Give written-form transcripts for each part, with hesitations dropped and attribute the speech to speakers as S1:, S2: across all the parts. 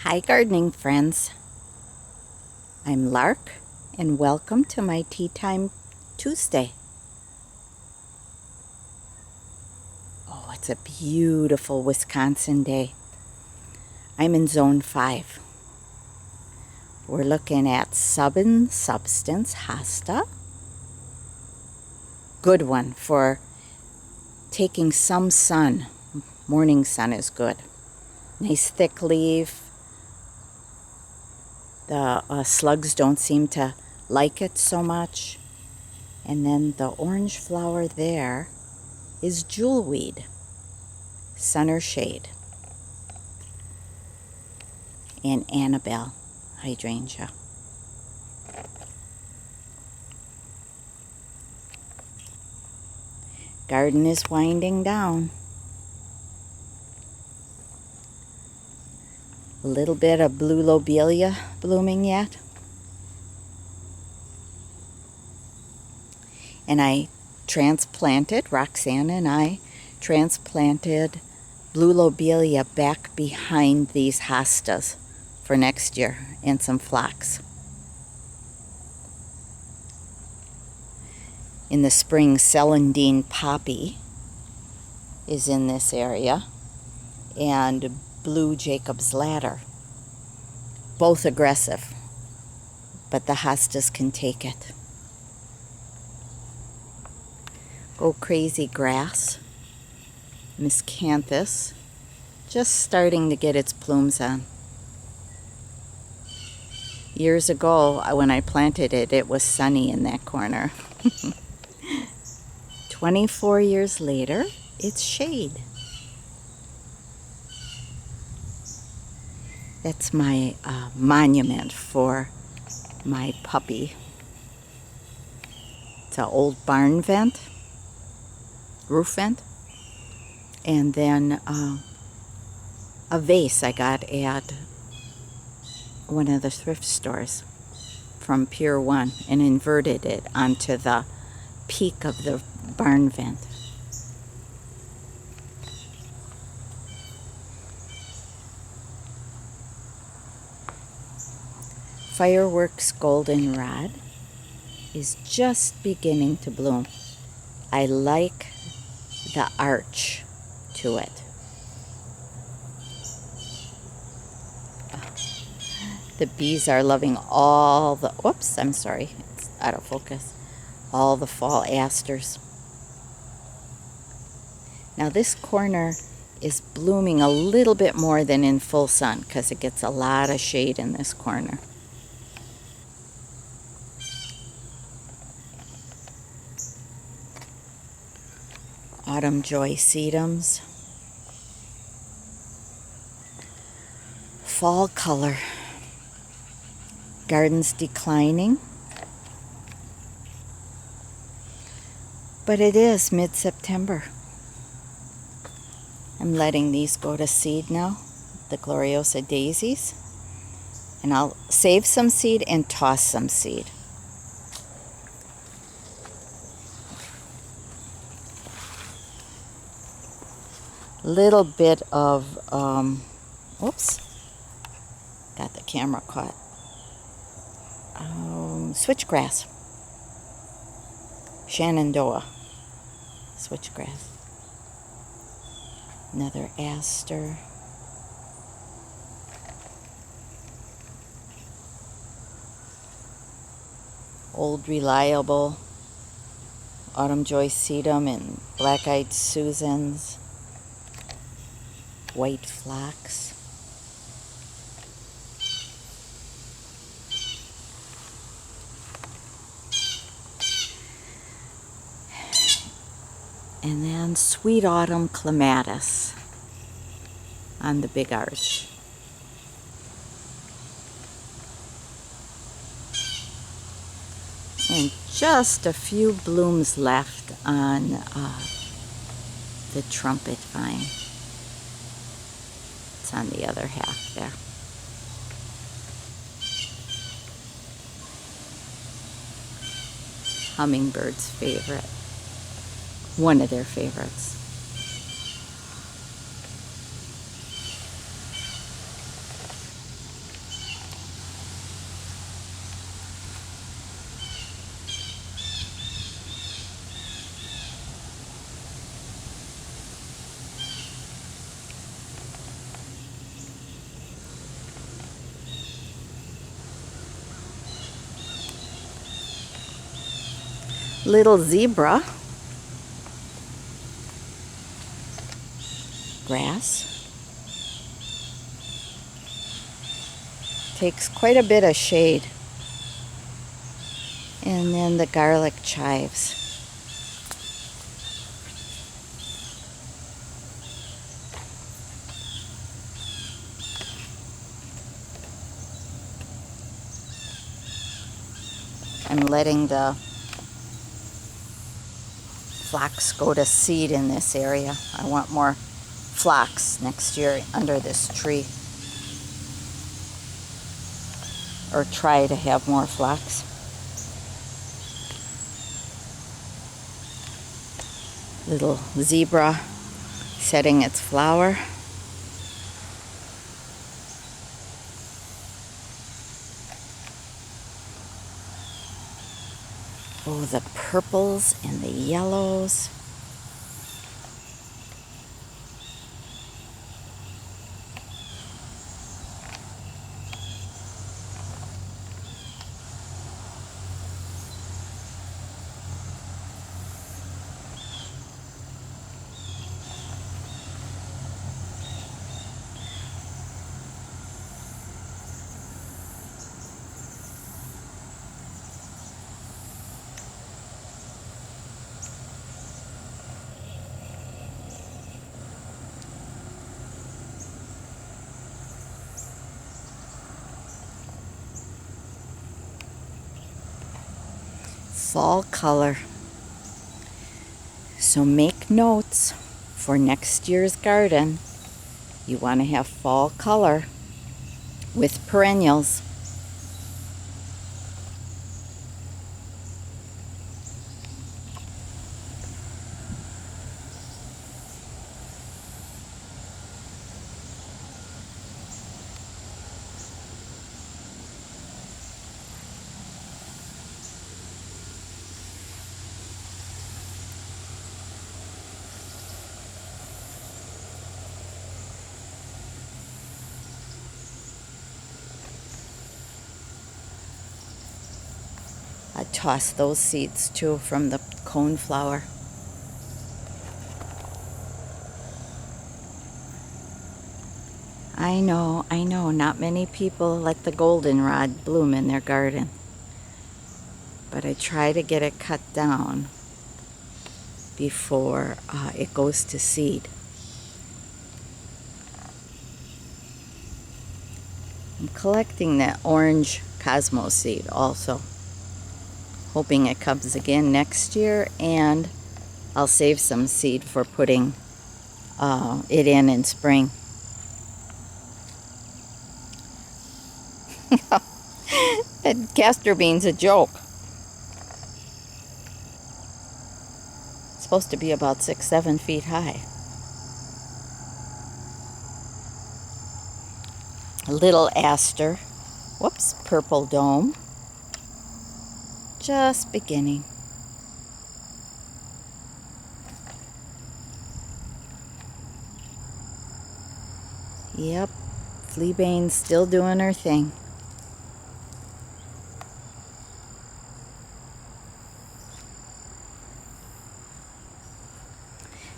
S1: Hi gardening friends, I'm Lark and welcome to my Tea Time Tuesday. Oh, it's a beautiful Wisconsin day. I'm in Zone 5. We're looking at Southern Substance Hosta. Good one for taking some sun. Morning sun is good. Nice thick leaf. The slugs don't seem to like it so much. And then the orange flower there is jewelweed, sun or shade, and Annabelle hydrangea. Garden is winding down. A little bit of blue lobelia blooming yet. And I transplanted, Roxanne and I transplanted blue lobelia back behind these hostas for next year and some phlox. In the spring, celandine poppy is in this area, and blue Jacob's ladder. Both aggressive, but the hostas can take it. Go crazy grass, miscanthus, just starting to get its plumes on. Years ago, when I planted it, it was sunny in that corner. 24 years later, it's shade. That's my monument for my puppy. It's an old barn vent, roof vent, and then a vase I got at one of the thrift stores from Pier 1 and inverted it onto the peak of the barn vent. Fireworks goldenrod is just beginning to bloom. I like the arch to it. The bees are loving all the, whoops, I'm sorry, it's out of focus. All the fall asters. Now this corner is blooming a little bit more than in full sun because it gets a lot of shade in this corner. Autumn joy sedums. Fall color. Garden's declining. But it is mid-September. I'm letting these go to seed now, the Gloriosa daisies. And I'll save some seed and toss some seed. Little bit of, whoops, got the camera caught. Switchgrass. Shenandoah switchgrass. Another aster. Old reliable autumn joy sedum and black-eyed Susans. White phlox. And then sweet autumn clematis on the big arch. And just a few blooms left on the trumpet vine. It's on the other half there. Hummingbird's favorite. One of their favorites. Little zebra grass. Takes quite a bit of shade. And then the garlic chives. I'm letting the phlox go to seed in this area. I want more phlox next year under this tree. Or try to have more phlox. Little zebra setting its flower. Oh, the purples and the yellows. Fall color. So make notes for next year's garden. You want to have fall color with perennials. I toss those seeds too from the coneflower. I know, not many people let the goldenrod bloom in their garden. But I try to get it cut down before it goes to seed. I'm collecting that orange cosmos seed also. Hoping it comes again next year, and I'll save some seed for putting it in spring. That castor bean's a joke. It's supposed to be about 6-7 feet high. A little aster. Whoops, purple dome. Just beginning. Yep, fleabane's still doing her thing.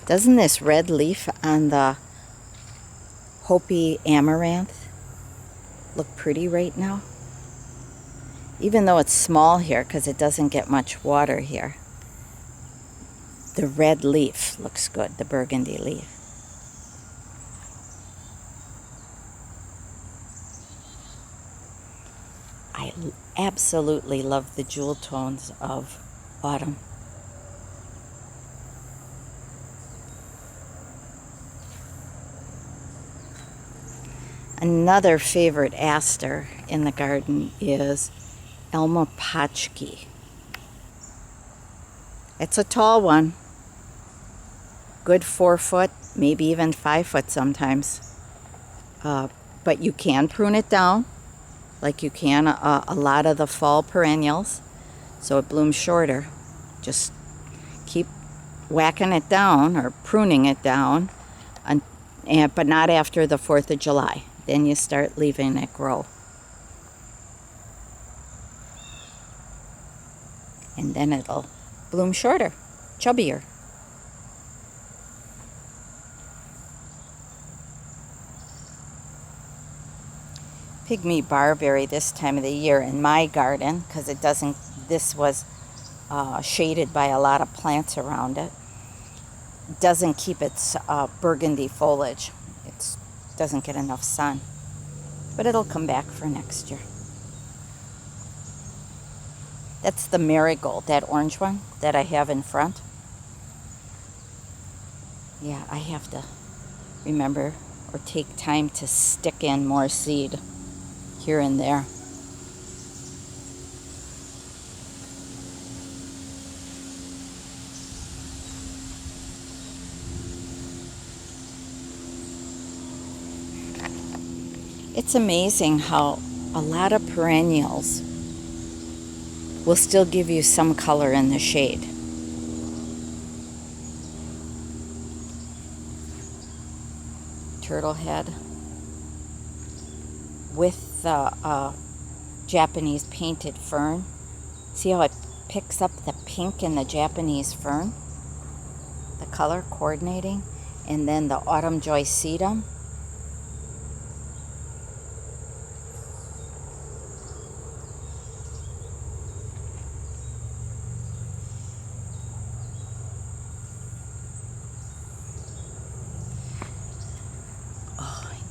S1: Doesn't this red leaf on the Hopi amaranth look pretty right now? Even though it's small here because it doesn't get much water here, the red leaf looks good, the burgundy leaf. I absolutely love the jewel tones of autumn. Another favorite aster in the garden is Elma Pachki. It's a tall one, good 4 foot, maybe even 5 foot sometimes. But you can prune it down like you can a lot of the fall perennials, so it blooms shorter. Just keep whacking it down or pruning it down, but not after the 4th of July. Then you start leaving it grow. And then it'll bloom shorter, chubbier. Pygmy barberry this time of the year in my garden, because it doesn't, this was shaded by a lot of plants around it, doesn't keep its burgundy foliage. It doesn't get enough sun, but it'll come back for next year. That's the marigold, that orange one that I have in front. Yeah, I have to remember or take time to stick in more seed here and there. It's amazing how a lot of perennials will still give you some color in the shade. Turtle head with the Japanese painted fern. See how it picks up the pink in the Japanese fern? The color coordinating. And then the autumn joy sedum.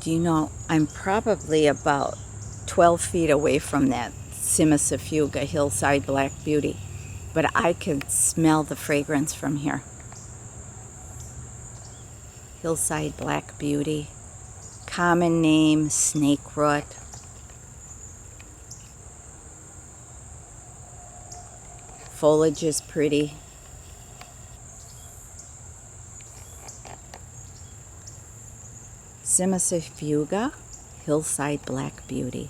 S1: Do you know, I'm probably about 12 feet away from that cimicifuga hillside black beauty, but I can smell the fragrance from here. Hillside black beauty, common name snakeroot. Foliage is pretty. Cimicifuga, hillside black beauty.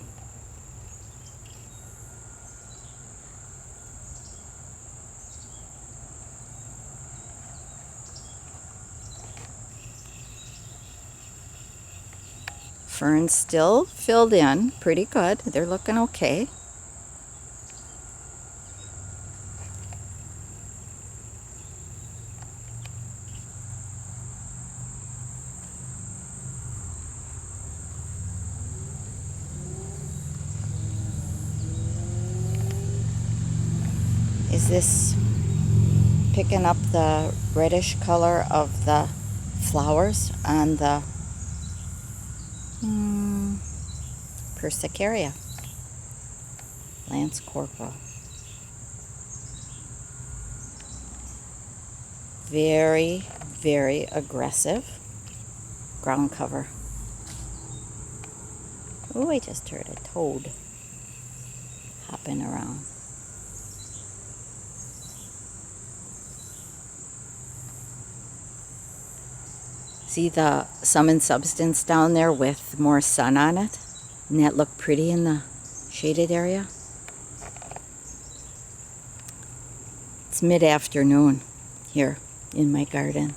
S1: Ferns still filled in pretty good. They're looking okay. Is this picking up the reddish color of the flowers on the Persicaria, Lance Corporal? Very, very aggressive ground cover. Oh, I just heard a toad hopping around. See the Sum and Substance down there with more sun on it? Doesn't that look pretty in the shaded area? It's mid-afternoon here in my garden,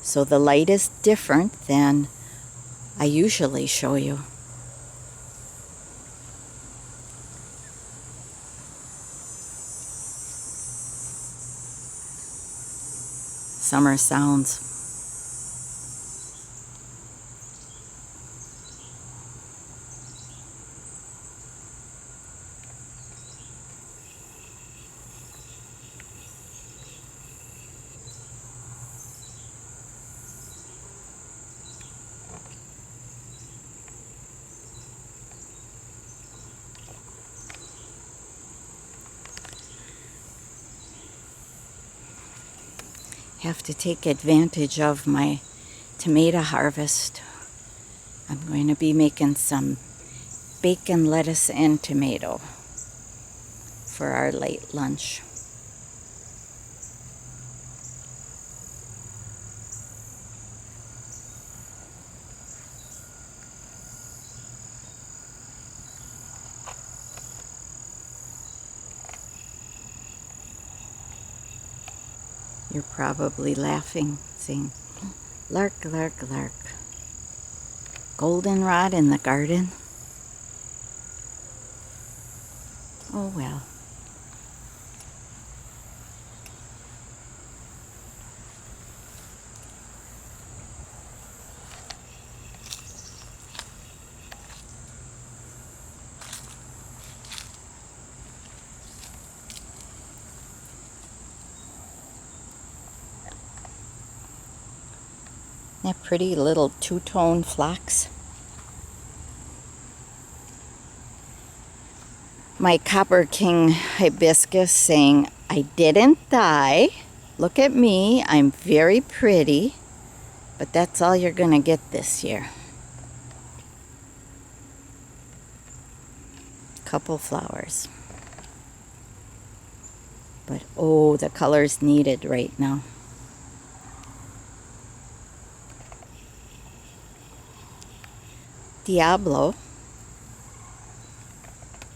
S1: so the light is different than I usually show you. Summer sounds. Have to take advantage of my tomato harvest. I'm going to be making some bacon, lettuce, and tomato for our late lunch. You're probably laughing, saying, "Lark, lark, lark. Goldenrod in the garden?" Oh well. that pretty little two-tone phlox? My Copper King hibiscus saying, I didn't die. Look at me, I'm very pretty. But that's all you're gonna get this year. Couple flowers. But oh, the color's needed right now. Diablo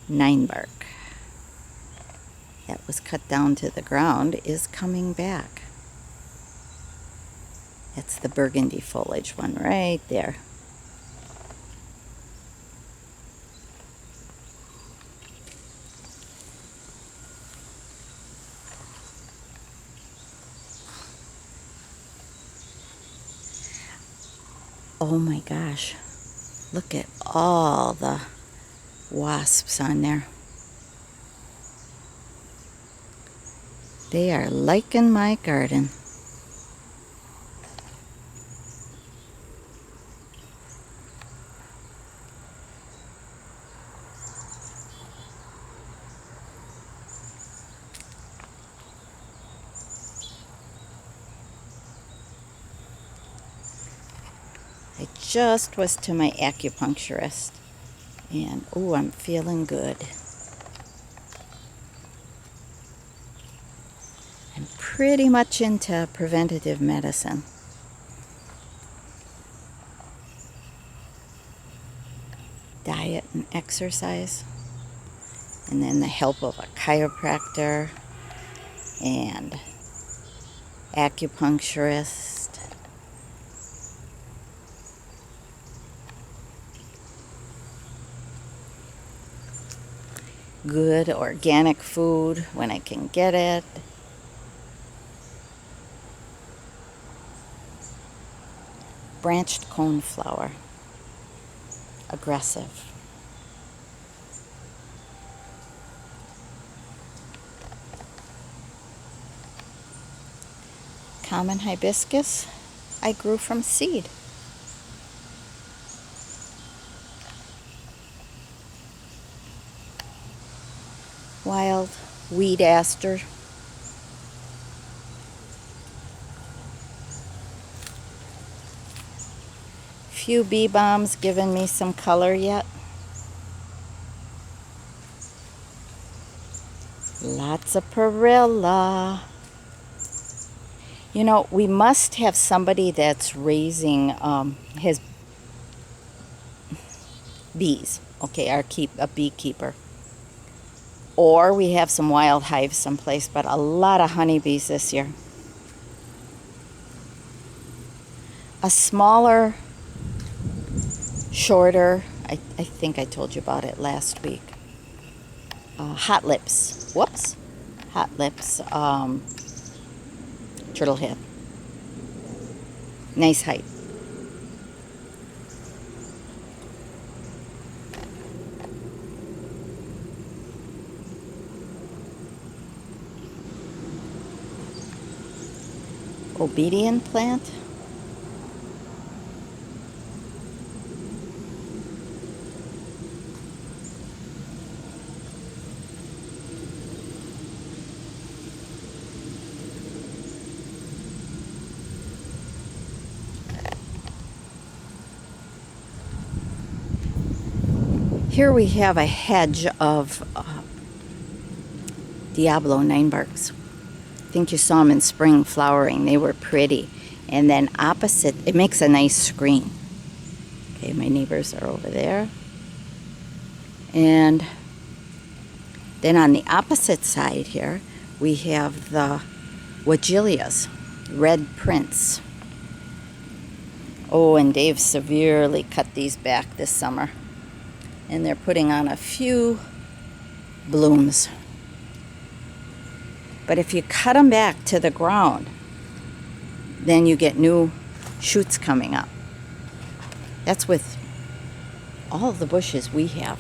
S1: 9 bark that was cut down to the ground is coming back. That's the burgundy foliage one right there. Oh my gosh, look at all the wasps on there. They are liking my garden. I just was to my acupuncturist, and oh, I'm feeling good. I'm pretty much into preventative medicine. Diet and exercise, and then the help of a chiropractor and acupuncturist. Good organic food when I can get it. Branched coneflower. Aggressive. Common hibiscus I grew from seed. Wild weed aster. Few bee balms giving me some color yet. Lots of perilla. You know, we must have somebody that's raising his bees. Okay, a beekeeper. Or we have some wild hives someplace, but a lot of honeybees this year. A smaller, shorter, I think I told you about it last week. Hot lips. Whoops. Hot lips. Turtlehead. Nice height. Obedient plant. Here we have a hedge of Diablo 9 barks. I think you saw them in spring flowering. They were pretty. And then opposite, it makes a nice screen. Okay, my neighbors are over there. And then on the opposite side here, we have the Wagilias, red prince. Oh, and Dave severely cut these back this summer. And they're putting on a few blooms. But if you cut them back to the ground, then you get new shoots coming up. That's with all the bushes we have.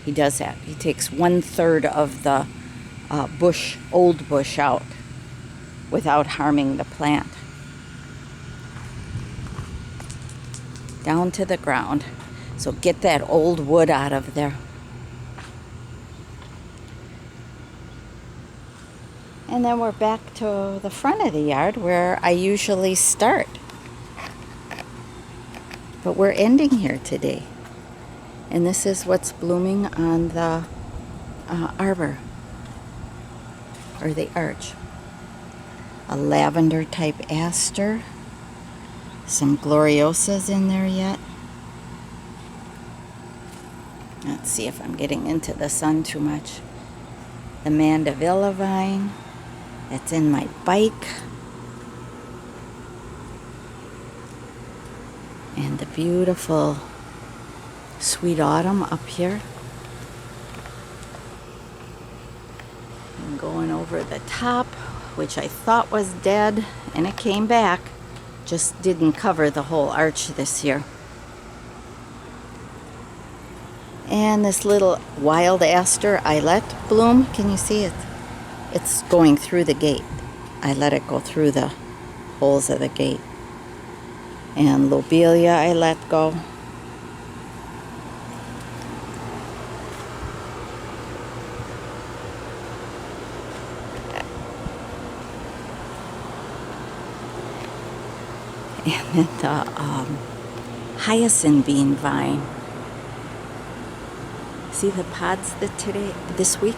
S1: He does that. He takes 1/3 of the old bush out without harming the plant. down to the ground. So get that old wood out of there. And then we're back to the front of the yard where I usually start. But we're ending here today. And this is what's blooming on the arbor, or the arch. A lavender type aster. Some gloriosas in there yet. Let's see if I'm getting into the sun too much. The mandevilla vine. That's in my bike. And the beautiful sweet autumn up here. And going over the top, which I thought was dead, and it came back. Just didn't cover the whole arch this year. And this little wild aster I let bloom. Can you see it? It's going through the gate. I let it go through the holes of the gate. And lobelia I let go. And then the hyacinth bean vine. See the pods this week?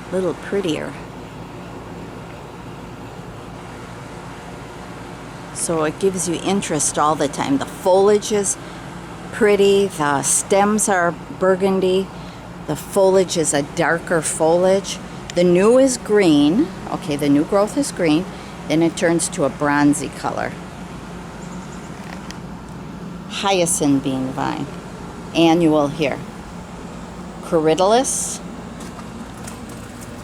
S1: A little prettier. So it gives you interest all the time. The foliage is pretty. The stems are burgundy. The foliage is a darker foliage. The new is green. Okay, the new growth is green. Then it turns to a bronzy color. Hyacinth bean vine. Annual here. Corydalus.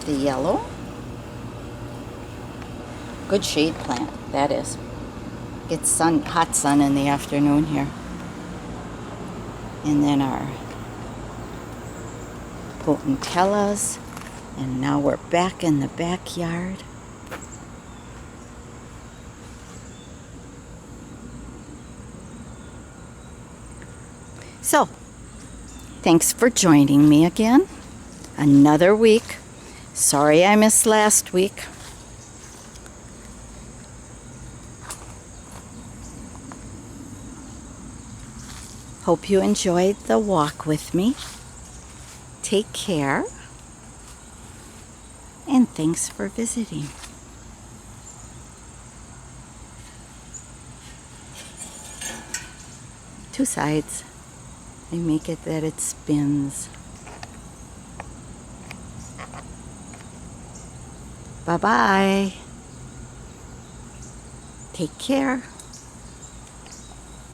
S1: The yellow. Good shade plant, that is. Gets sun, hot sun in the afternoon here. And then our potentellas. And now we're back in the backyard. So, thanks for joining me again. Another week. Sorry I missed last week. Hope you enjoyed the walk with me. Take care. And thanks for visiting. Two sides. They make it that it spins. Bye-bye. Take care.